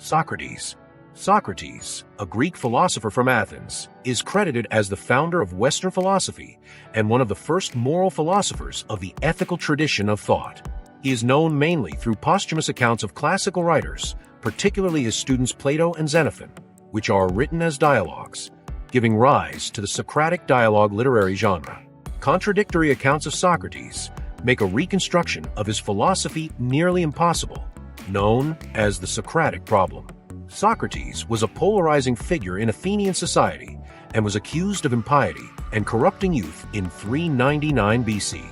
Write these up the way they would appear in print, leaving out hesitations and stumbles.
Socrates. Socrates, a Greek philosopher from Athens, is credited as the founder of Western philosophy and one of the first moral philosophers of the ethical tradition of thought. He is known mainly through posthumous accounts of classical writers, particularly his students Plato and Xenophon, which are written as dialogues, giving rise to the Socratic dialogue literary genre. Contradictory accounts of Socrates make a reconstruction of his philosophy nearly impossible, known as the Socratic problem. Socrates was a polarizing figure in Athenian society and was accused of impiety and corrupting youth in 399 BC.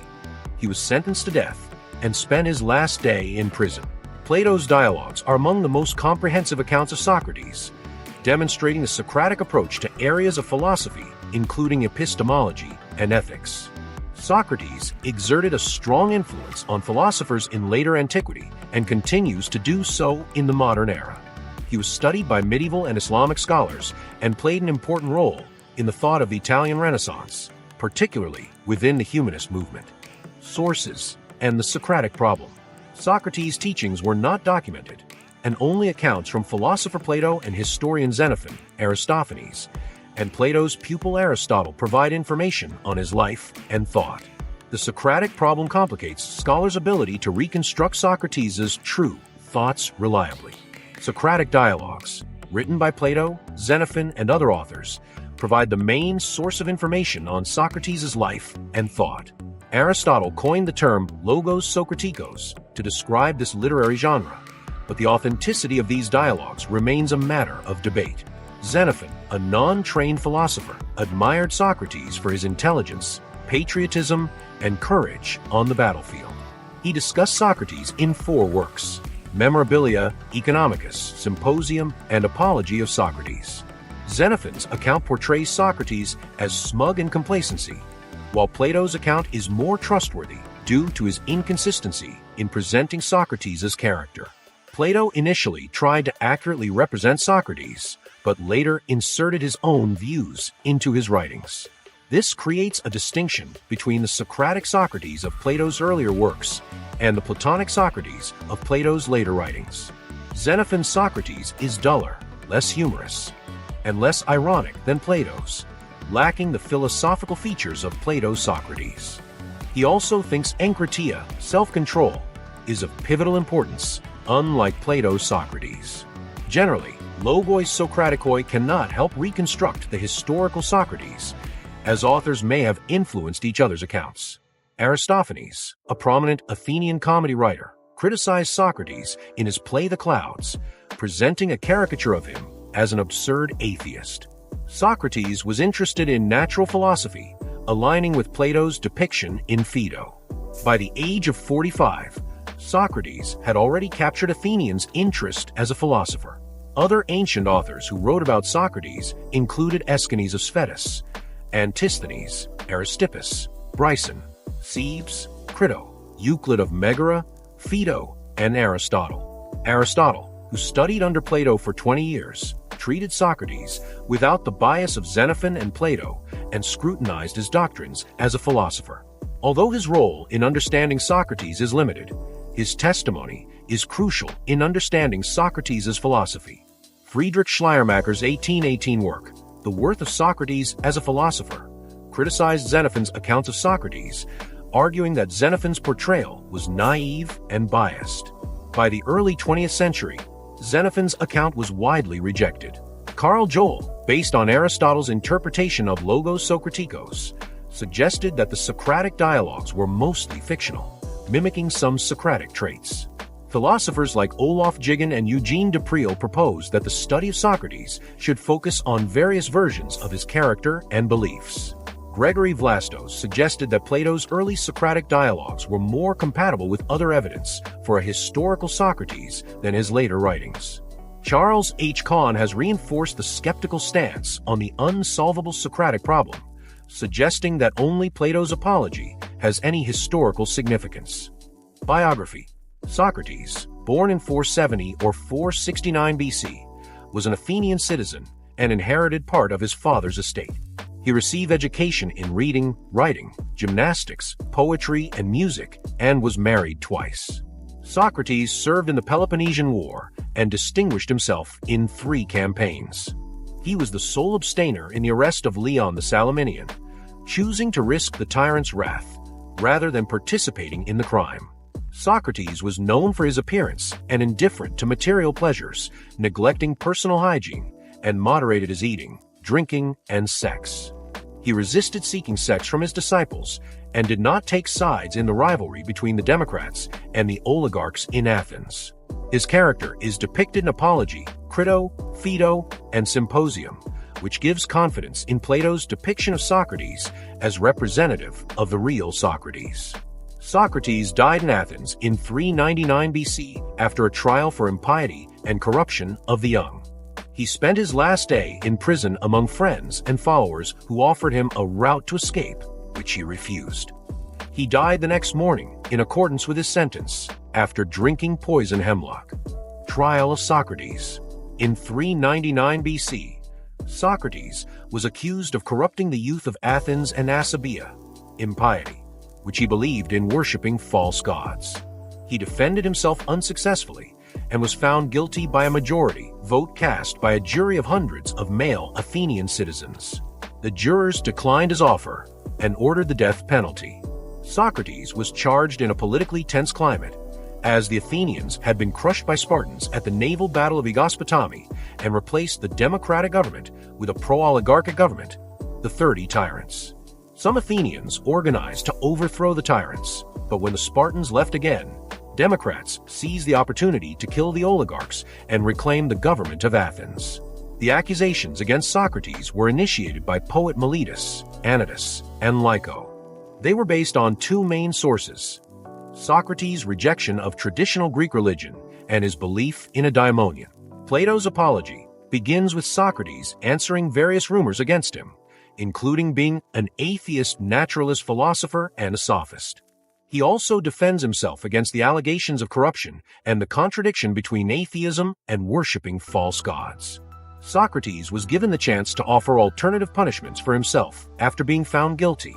He was sentenced to death and spent his last day in prison. Plato's dialogues are among the most comprehensive accounts of Socrates, demonstrating the Socratic approach to areas of philosophy, including epistemology and ethics. Socrates exerted a strong influence on philosophers in later antiquity and continues to do so in the modern era. He was studied by medieval and Islamic scholars and played an important role in the thought of the Italian Renaissance, particularly within the humanist movement. Sources and the Socratic problem. Socrates' teachings were not documented, and only accounts from philosopher Plato and historian Xenophon, Aristophanes, and Plato's pupil Aristotle provide information on his life and thought. The Socratic problem complicates scholars' ability to reconstruct Socrates' true thoughts reliably. Socratic dialogues, written by Plato, Xenophon, and other authors, provide the main source of information on Socrates' life and thought. Aristotle coined the term logos sokratikos to describe this literary genre, but the authenticity of these dialogues remains a matter of debate. Xenophon, a non-trained philosopher, admired Socrates for his intelligence, patriotism, and courage on the battlefield. He discussed Socrates in 4 works: Memorabilia, Economicus, Symposium, and Apology of Socrates. Xenophon's account portrays Socrates as smug and complacency, while Plato's account is more trustworthy due to his inconsistency in presenting Socrates' character. Plato initially tried to accurately represent Socrates, but later inserted his own views into his writings. This creates a distinction between the Socratic Socrates of Plato's earlier works and the Platonic Socrates of Plato's later writings. Xenophon's Socrates is duller, less humorous, and less ironic than Plato's, lacking the philosophical features of Plato's Socrates. He also thinks enkratia, self-control, is of pivotal importance, unlike Plato's Socrates. Generally, logoi sokratikoi cannot help reconstruct the historical Socrates, as authors may have influenced each other's accounts. Aristophanes, a prominent Athenian comedy writer, criticized Socrates in his play The Clouds, presenting a caricature of him as an absurd atheist. Socrates was interested in natural philosophy, aligning with Plato's depiction in Phaedo. By the age of 45, Socrates had already captured Athenians' interest as a philosopher. Other ancient authors who wrote about Socrates included Aeschines of Sphetus, Antisthenes, Aristippus, Bryson, Cebes, Crito, Euclid of Megara, Phaedo, and Aristotle. Aristotle, who studied under Plato for 20 years, treated Socrates without the bias of Xenophon and Plato and scrutinized his doctrines as a philosopher. Although his role in understanding Socrates is limited, his testimony is crucial in understanding Socrates' philosophy. Friedrich Schleiermacher's 1818 work, The Worth of Socrates as a Philosopher, criticized Xenophon's accounts of Socrates, arguing that Xenophon's portrayal was naive and biased. By the early 20th century, Xenophon's account was widely rejected. Carl Joel, based on Aristotle's interpretation of logos sokratikos, suggested that the Socratic dialogues were mostly fictional, mimicking some Socratic traits. Philosophers like Olaf Jigen and Eugene de Priel proposed that the study of Socrates should focus on various versions of his character and beliefs. Gregory Vlastos suggested that Plato's early Socratic dialogues were more compatible with other evidence for a historical Socrates than his later writings. Charles H. Kahn has reinforced the skeptical stance on the unsolvable Socratic problem, suggesting that only Plato's Apology has any historical significance. Biography. Socrates, born in 470 or 469 BC, was an Athenian citizen and inherited part of his father's estate. He received education in reading, writing, gymnastics, poetry, and music, and was married twice. Socrates served in the Peloponnesian War and distinguished himself in 3 campaigns. He was the sole abstainer in the arrest of Leon the Salaminian, choosing to risk the tyrant's wrath rather than participating in the crime. Socrates was known for his appearance and indifferent to material pleasures, neglecting personal hygiene, and moderated his eating, drinking, and sex. He resisted seeking sex from his disciples and did not take sides in the rivalry between the democrats and the oligarchs in Athens. His character is depicted in Apology, Crito, Phaedo, and Symposium, which gives confidence in Plato's depiction of Socrates as representative of the real Socrates. Socrates died in Athens in 399 BC after a trial for impiety and corruption of the young. He spent his last day in prison among friends and followers who offered him a route to escape, which he refused. He died the next morning in accordance with his sentence after drinking poison hemlock. Trial of Socrates. In 399 BC, Socrates was accused of corrupting the youth of Athens and Asabia, impiety, which he believed in worshipping false gods. He defended himself unsuccessfully and was found guilty by a majority vote cast by a jury of hundreds of male Athenian citizens. The jurors declined his offer and ordered the death penalty. Socrates was charged in a politically tense climate, as the Athenians had been crushed by Spartans at the naval battle of Aegospotami and replaced the democratic government with a pro-oligarchic government, the 30 tyrants. Some Athenians organized to overthrow the tyrants, but when the Spartans left again, Democrats seized the opportunity to kill the oligarchs and reclaim the government of Athens. The accusations against Socrates were initiated by poet Meletus, Anytus, and Lyco. They were based on 2 main sources: Socrates' rejection of traditional Greek religion and his belief in a daimonion. Plato's Apology begins with Socrates answering various rumors against him, including being an atheist naturalist philosopher and a sophist. He also defends himself against the allegations of corruption and the contradiction between atheism and worshipping false gods. Socrates was given the chance to offer alternative punishments for himself after being found guilty,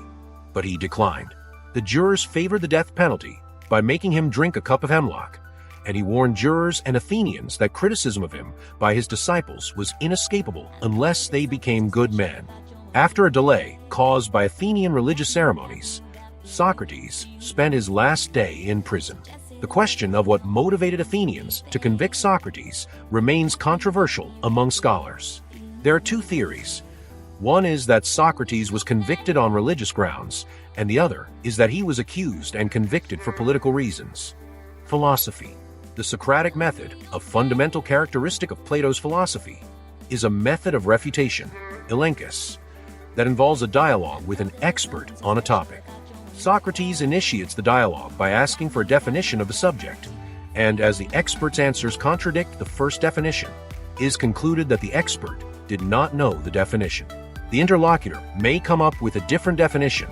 but he declined. The jurors favored the death penalty by making him drink a cup of hemlock, and he warned jurors and Athenians that criticism of him by his disciples was inescapable unless they became good men. After a delay caused by Athenian religious ceremonies, Socrates spent his last day in prison. The question of what motivated Athenians to convict Socrates remains controversial among scholars. There are 2 theories. One is that Socrates was convicted on religious grounds, and the other is that he was accused and convicted for political reasons. Philosophy. The Socratic method, a fundamental characteristic of Plato's philosophy, is a method of refutation, elenchus, that involves a dialogue with an expert on a topic. Socrates initiates the dialogue by asking for a definition of the subject, and as the expert's answers contradict the first definition, it is concluded that the expert did not know the definition. The interlocutor may come up with a different definition,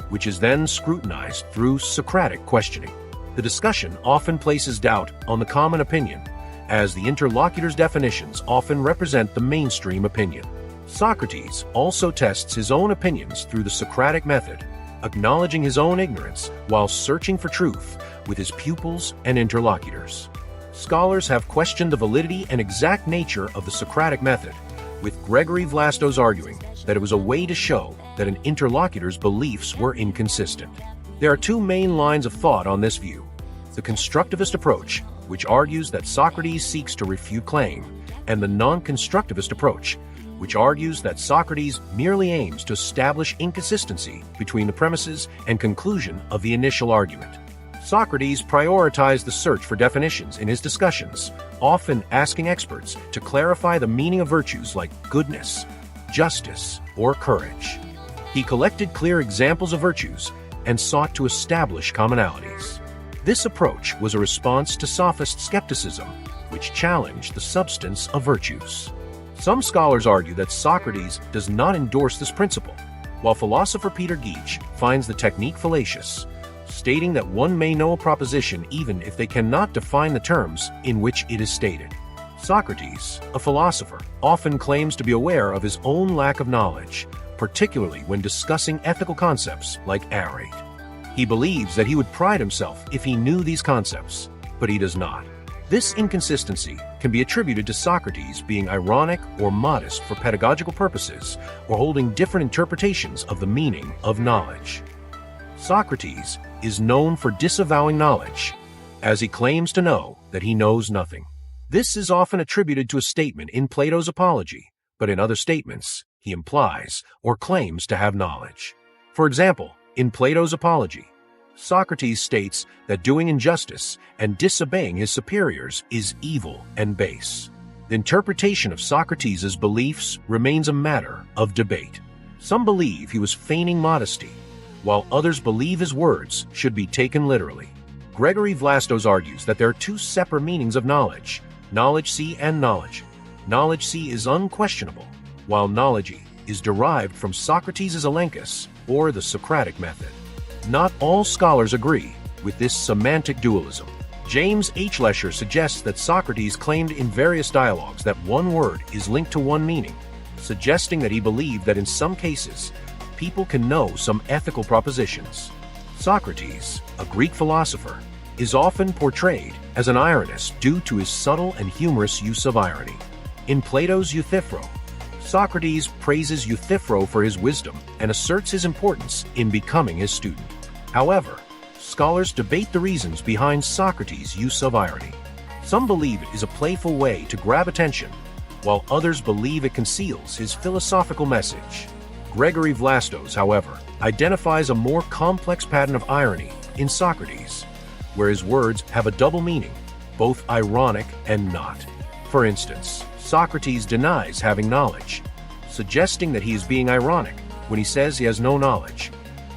which is then scrutinized through Socratic questioning. The discussion often places doubt on the common opinion, as the interlocutor's definitions often represent the mainstream opinion. Socrates also tests his own opinions through the Socratic method, acknowledging his own ignorance while searching for truth with his pupils and interlocutors. Scholars have questioned the validity and exact nature of the Socratic method, with Gregory Vlastos arguing that it was a way to show that an interlocutor's beliefs were inconsistent. There are 2 main lines of thought on this view: the constructivist approach, which argues that Socrates seeks to refute claim, and the non-constructivist approach, which argues that Socrates merely aims to establish inconsistency between the premises and conclusion of the initial argument. Socrates prioritized the search for definitions in his discussions, often asking experts to clarify the meaning of virtues like goodness, justice, or courage. He collected clear examples of virtues and sought to establish commonalities. This approach was a response to sophist skepticism, which challenged the substance of virtues. Some scholars argue that Socrates does not endorse this principle, while philosopher Peter Geach finds the technique fallacious, stating that one may know a proposition even if they cannot define the terms in which it is stated. Socrates, a philosopher, often claims to be aware of his own lack of knowledge, particularly when discussing ethical concepts like arete. He believes that he would pride himself if he knew these concepts, but he does not. This inconsistency can be attributed to Socrates being ironic or modest for pedagogical purposes, or holding different interpretations of the meaning of knowledge. Socrates is known for disavowing knowledge, as he claims to know that he knows nothing. This is often attributed to a statement in Plato's Apology, but in other statements, he implies or claims to have knowledge. For example, in Plato's Apology, Socrates states that doing injustice and disobeying his superiors is evil and base. The interpretation of Socrates' beliefs remains a matter of debate. Some believe he was feigning modesty, while others believe his words should be taken literally. Gregory Vlastos argues that there are two separate meanings of knowledge, knowledge C and knowledge. Knowledge C is unquestionable, while knowledge E is derived from Socrates' elenchus, or the Socratic method. Not all scholars agree with this semantic dualism. James H. Lesher suggests that Socrates claimed in various dialogues that one word is linked to one meaning, suggesting that he believed that in some cases, people can know some ethical propositions. Socrates, a Greek philosopher, is often portrayed as an ironist due to his subtle and humorous use of irony. In Plato's Euthyphro, Socrates praises Euthyphro for his wisdom and asserts his importance in becoming his student. However, scholars debate the reasons behind Socrates' use of irony. Some believe it is a playful way to grab attention, while others believe it conceals his philosophical message. Gregory Vlastos, however, identifies a more complex pattern of irony in Socrates, where his words have a double meaning, both ironic and not. For instance, Socrates denies having knowledge, suggesting that he is being ironic when he says he has no knowledge,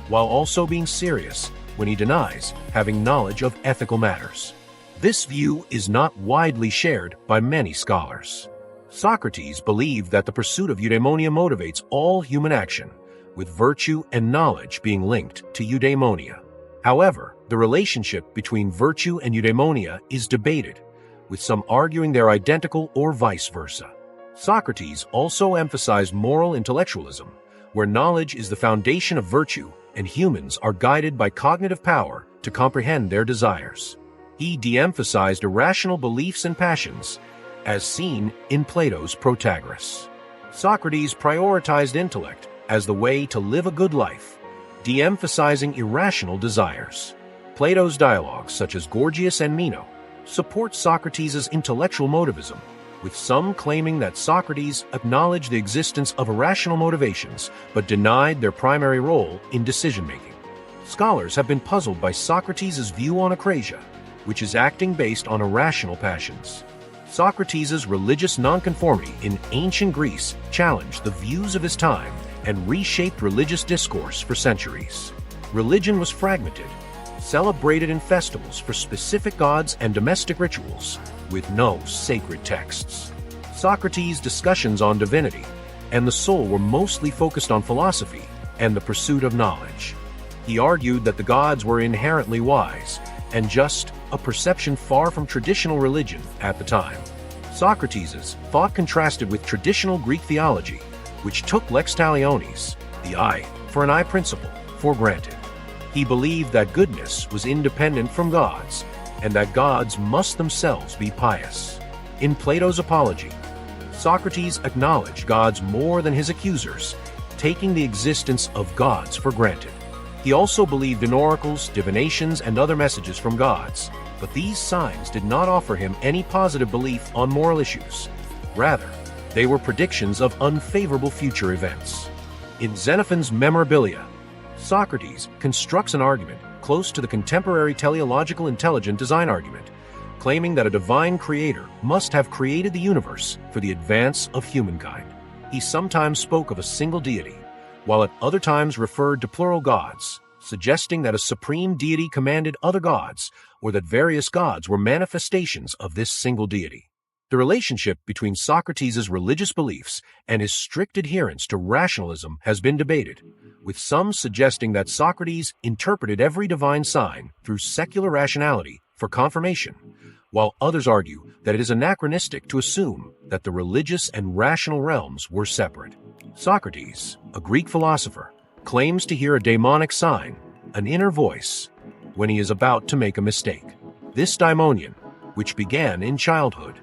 while also being serious when he denies having knowledge of ethical matters. This view is not widely shared by many scholars. Socrates believed that the pursuit of eudaimonia motivates all human action, with virtue and knowledge being linked to eudaimonia. However, the relationship between virtue and eudaimonia is debated, with some arguing they're identical or vice versa. Socrates also emphasized moral intellectualism, where knowledge is the foundation of virtue and humans are guided by cognitive power to comprehend their desires. He de-emphasized irrational beliefs and passions, as seen in Plato's Protagoras. Socrates prioritized intellect as the way to live a good life, de-emphasizing irrational desires. Plato's dialogues, such as Gorgias and Meno, support Socrates' intellectual motivism, with some claiming that Socrates acknowledged the existence of irrational motivations but denied their primary role in decision-making. Scholars have been puzzled by Socrates' view on akrasia, which is acting based on irrational passions. Socrates' religious nonconformity in ancient Greece challenged the views of his time and reshaped religious discourse for centuries. Religion was fragmented, celebrated in festivals for specific gods and domestic rituals, with no sacred texts. Socrates' discussions on divinity and the soul were mostly focused on philosophy and the pursuit of knowledge. He argued that the gods were inherently wise and just, a perception far from traditional religion at the time. Socrates' thought contrasted with traditional Greek theology, which took lex talionis, the eye for an eye principle, for granted. He believed that goodness was independent from gods, and that gods must themselves be pious. In Plato's Apology, Socrates acknowledged gods more than his accusers, taking the existence of gods for granted. He also believed in oracles, divinations, and other messages from gods, but these signs did not offer him any positive belief on moral issues. Rather, they were predictions of unfavorable future events. In Xenophon's Memorabilia, Socrates constructs an argument close to the contemporary teleological intelligent design argument, claiming that a divine creator must have created the universe for the advance of humankind. He sometimes spoke of a single deity, while at other times referred to plural gods, suggesting that a supreme deity commanded other gods, or that various gods were manifestations of this single deity. The relationship between Socrates' religious beliefs and his strict adherence to rationalism has been debated, with some suggesting that Socrates interpreted every divine sign through secular rationality for confirmation, while others argue that it is anachronistic to assume that the religious and rational realms were separate. Socrates, a Greek philosopher, claims to hear a daimonic sign, an inner voice, when he is about to make a mistake. This daimonion, which began in childhood,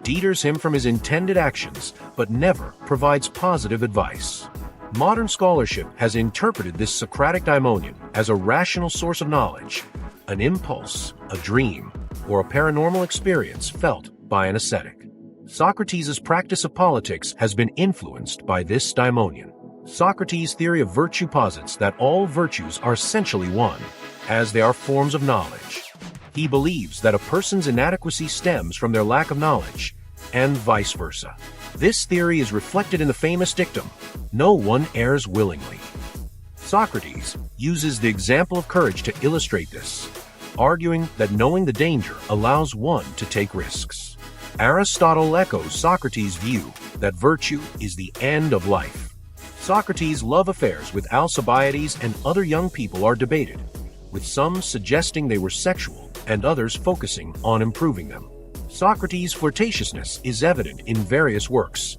deters him from his intended actions but never provides positive advice. Modern scholarship has interpreted this Socratic daimonion as a rational source of knowledge, an impulse, a dream, or a paranormal experience felt by an ascetic. Socrates' practice of politics has been influenced by this daimonion. Socrates' theory of virtue posits that all virtues are essentially one, as they are forms of knowledge. He believes that a person's inadequacy stems from their lack of knowledge, and vice versa. This theory is reflected in the famous dictum, "No one errs willingly." Socrates uses the example of courage to illustrate this, arguing that knowing the danger allows one to take risks. Aristotle echoes Socrates' view that virtue is the end of life. Socrates' love affairs with Alcibiades and other young people are debated, with some suggesting they were sexual and others focusing on improving them. Socrates' flirtatiousness is evident in various works,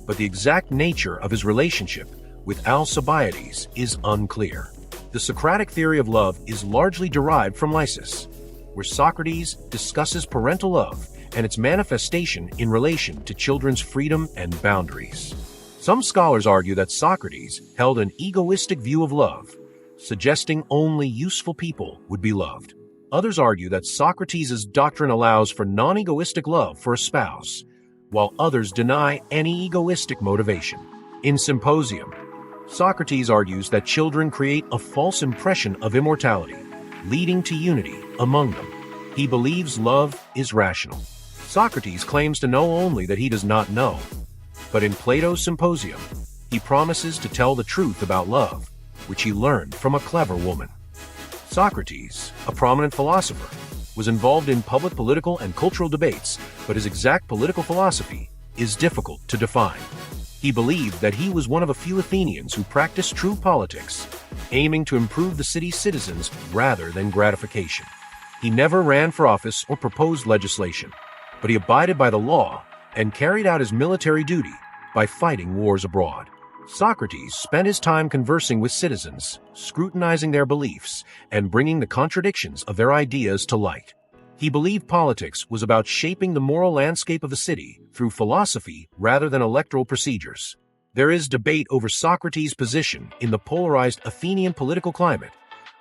but the exact nature of his relationship with Alcibiades is unclear. The Socratic theory of love is largely derived from Lysis, where Socrates discusses parental love and its manifestation in relation to children's freedom and boundaries. Some scholars argue that Socrates held an egoistic view of love, suggesting only useful people would be loved. Others argue that Socrates' doctrine allows for non-egoistic love for a spouse, while others deny any egoistic motivation. In Symposium, Socrates argues that children create a false impression of immortality, leading to unity among them. He believes love is rational. Socrates claims to know only that he does not know, but in Plato's Symposium, he promises to tell the truth about love, which he learned from a clever woman. Socrates, a prominent philosopher, was involved in public political and cultural debates, but his exact political philosophy is difficult to define. He believed that he was one of a few Athenians who practiced true politics, aiming to improve the city's citizens rather than gratification. He never ran for office or proposed legislation, but he abided by the law and carried out his military duty by fighting wars abroad. Socrates spent his time conversing with citizens, scrutinizing their beliefs, and bringing the contradictions of their ideas to light. He believed politics was about shaping the moral landscape of the city through philosophy rather than electoral procedures. There is debate over Socrates' position in the polarized Athenian political climate,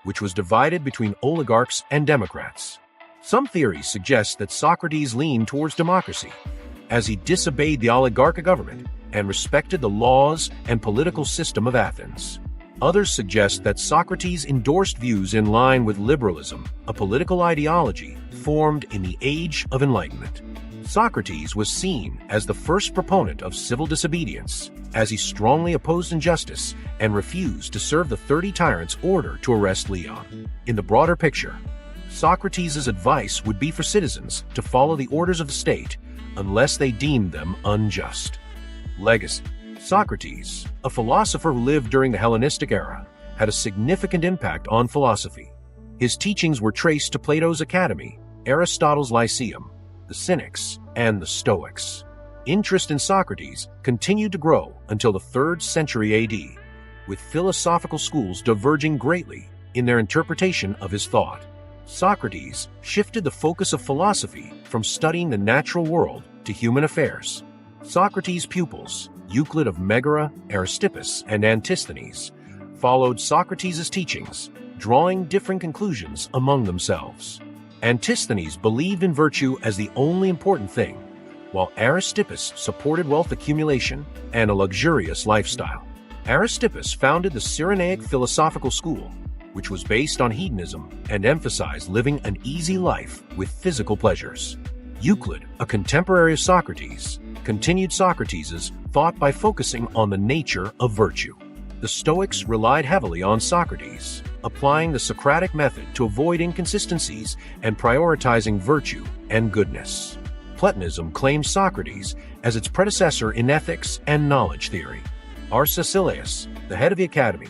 which was divided between oligarchs and democrats. Some theories suggest that Socrates leaned towards democracy, as he disobeyed the oligarchic government and respected the laws and political system of Athens. Others suggest that Socrates endorsed views in line with liberalism, a political ideology formed in the Age of Enlightenment. Socrates was seen as the first proponent of civil disobedience, as he strongly opposed injustice and refused to serve the 30 tyrants' order to arrest Leon. In the broader picture, Socrates' advice would be for citizens to follow the orders of the state unless they deemed them unjust. Legacy. Socrates, a philosopher who lived during the Hellenistic era, had a significant impact on philosophy. His teachings were traced to Plato's Academy, Aristotle's Lyceum, the Cynics, and the Stoics. Interest in Socrates continued to grow until the 3rd century AD, with philosophical schools diverging greatly in their interpretation of his thought. Socrates shifted the focus of philosophy from studying the natural world to human affairs. Socrates' pupils, Euclid of Megara, Aristippus, and Antisthenes, followed Socrates' teachings, drawing different conclusions among themselves. Antisthenes believed in virtue as the only important thing, while Aristippus supported wealth accumulation and a luxurious lifestyle. Aristippus founded the Cyrenaic philosophical school, which was based on hedonism and emphasized living an easy life with physical pleasures. Euclid, a contemporary of Socrates, continued Socrates' thought by focusing on the nature of virtue. The Stoics relied heavily on Socrates, applying the Socratic method to avoid inconsistencies and prioritizing virtue and goodness. Platonism claimed Socrates as its predecessor in ethics and knowledge theory. Arcesilaus, the head of the academy,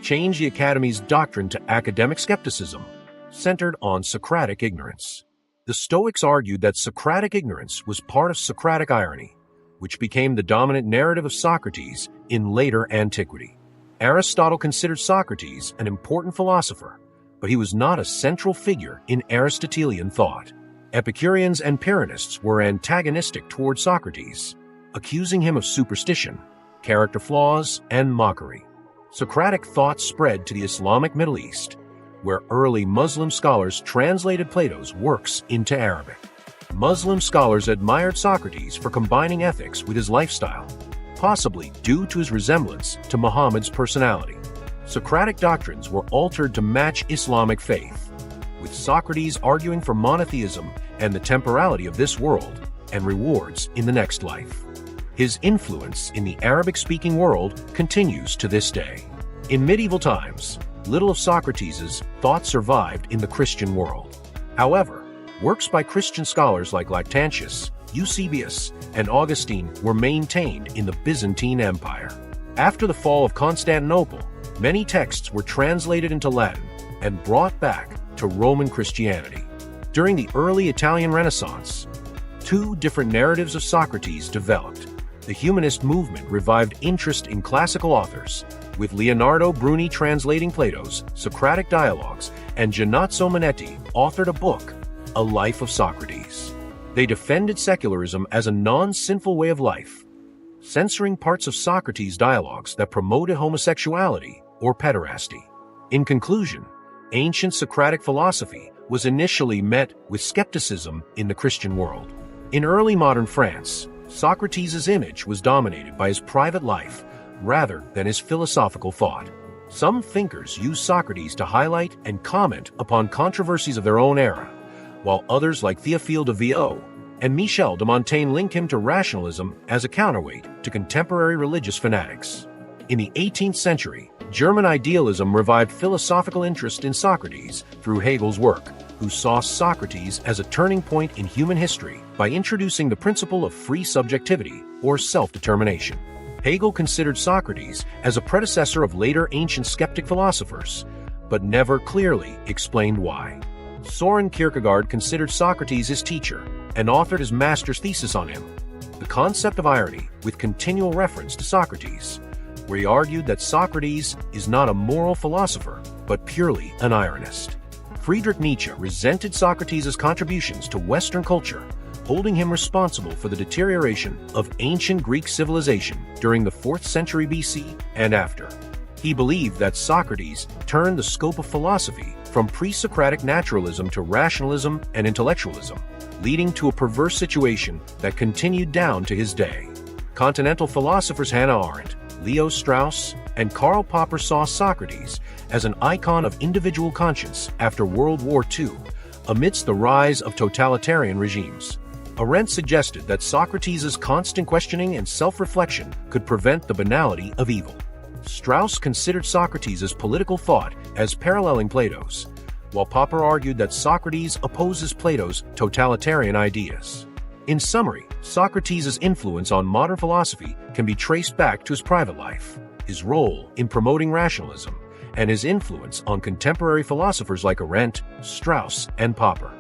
changed the academy's doctrine to academic skepticism, centered on Socratic ignorance. The Stoics argued that Socratic ignorance was part of Socratic irony, which became the dominant narrative of Socrates in later antiquity. Aristotle considered Socrates an important philosopher, but he was not a central figure in Aristotelian thought. Epicureans and Pyrrhonists were antagonistic toward Socrates, accusing him of superstition, character flaws, and mockery. Socratic thought spread to the Islamic Middle East, where early Muslim scholars translated Plato's works into Arabic. Muslim scholars admired Socrates for combining ethics with his lifestyle, possibly due to his resemblance to Muhammad's personality. Socratic doctrines were altered to match Islamic faith, with Socrates arguing for monotheism and the temporality of this world and rewards in the next life. His influence in the Arabic-speaking world continues to this day. In medieval times, little of Socrates' thought survived in the Christian world. However, works by Christian scholars like Lactantius, Eusebius, and Augustine were maintained in the Byzantine Empire. After the fall of Constantinople, many texts were translated into Latin and brought back to Roman Christianity. During the early Italian Renaissance, two different narratives of Socrates developed. The humanist movement revived interest in classical authors, with Leonardo Bruni translating Plato's Socratic Dialogues, and Giannozzo Manetti authored a book, A Life of Socrates. They defended secularism as a non-sinful way of life, censoring parts of Socrates' dialogues that promoted homosexuality or pederasty. In conclusion, ancient Socratic philosophy was initially met with skepticism in the Christian world. In early modern France, Socrates' image was dominated by his private life rather than his philosophical thought. Some thinkers use Socrates to highlight and comment upon controversies of their own era, while others like Théophile de Viau and Michel de Montaigne link him to rationalism as a counterweight to contemporary religious fanatics. In the 18th century, German idealism revived philosophical interest in Socrates through Hegel's work, who saw Socrates as a turning point in human history by introducing the principle of free subjectivity or self-determination. Hegel considered Socrates as a predecessor of later ancient skeptic philosophers, but never clearly explained why. Søren Kierkegaard considered Socrates his teacher and authored his master's thesis on him, The Concept of Irony, with continual reference to Socrates, where he argued that Socrates is not a moral philosopher, but purely an ironist. Friedrich Nietzsche resented Socrates' contributions to Western culture, holding him responsible for the deterioration of ancient Greek civilization during the 4th century BC and after. He believed that Socrates turned the scope of philosophy from pre-Socratic naturalism to rationalism and intellectualism, leading to a perverse situation that continued down to his day. Continental philosophers Hannah Arendt, Leo Strauss, and Karl Popper saw Socrates as an icon of individual conscience after World War II, amidst the rise of totalitarian regimes. Arendt suggested that Socrates' constant questioning and self-reflection could prevent the banality of evil. Strauss considered Socrates' political thought as paralleling Plato's, while Popper argued that Socrates opposes Plato's totalitarian ideas. In summary, Socrates' influence on modern philosophy can be traced back to his private life, his role in promoting rationalism, and his influence on contemporary philosophers like Arendt, Strauss, and Popper.